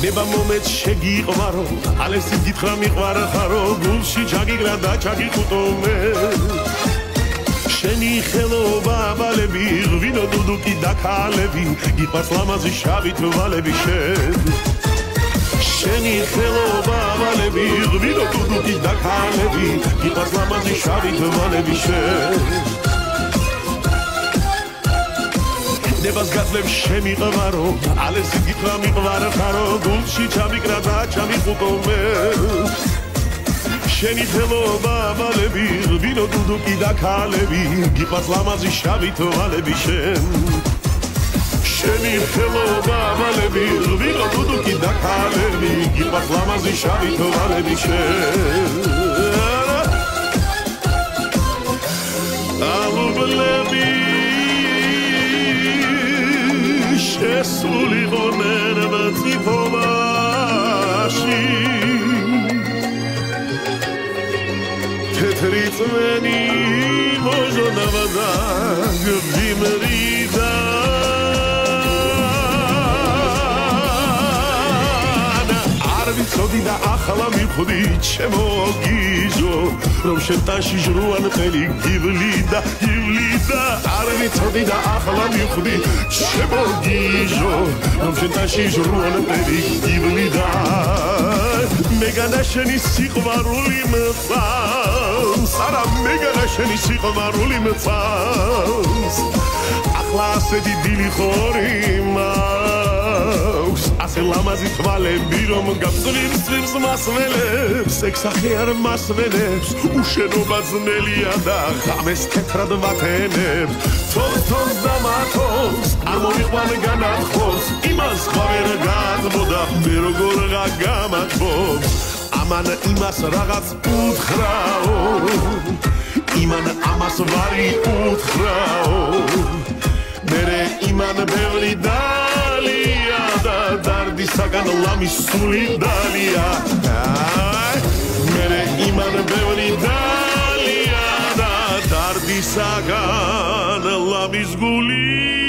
ნება მომეც შეგიყვარო ალესი გითხრა მიყვარხარო გულში ჩაგიგრა და ჩაგიხუტო მე შენი ხელობა ბალები ღვინო დუდუკი და ქალები გიყვარს ლამაზი შავი თვალები შენი ხელობა ბალები ღვინო დუდუკი და ქალები გიყვარს ლამაზი შავი თვალები ნებას გაძლევ შემიყვარო ალესი გითხრა მიყვარხარო გულში ჩამიგრა და ჩამიხუტო მე შენი ხელობა ბალები ღვინო დუდუკი და ქალები გიყვარს ლამაზი შავი თვალები შენი ხელობა ბალები ღვინო დუდუკი და ქალები გიყვარს ლამაზი შავი თვალები ალუბლები შესული ღონენ მწიფობაში თეთრი წვენი მოჟონავა და გვიმრიდა არ ვიცოდი და ახლა მივხვდი ჩემო გიჟო რომ შენ ტანში ჟრუან ყელი გივლიდა არ ვიცოდი და ახლა მივხვდი ჩემო გიჟო რომ შენ ტანში ჟრუან ყელი გივლიდა მეგანა შენი სიყვარული მწავს არა მეგანა შენი სიყვარული მწავს ახლა ასეთი დილი ხორი მაქვს ასე ლამაზი თვალები რომ გაწვიმს მასველებს ექსახე არ მასველებს უშენობა ძნელია და ხამეს თეთრად ვათენებს თოს და მათოს არ მომიყვან განათხოს იმას ხარ გადმოდა მე როგორ გამათბობს ამან იმას რაღაც უთხრაო იმან ამას ვარი უთხრაო მერე იმან ბევრი დალია და დარდისაგან ლამის სული დალია მერე იმან ბევრი დალია და დარდისაგან ლამის გული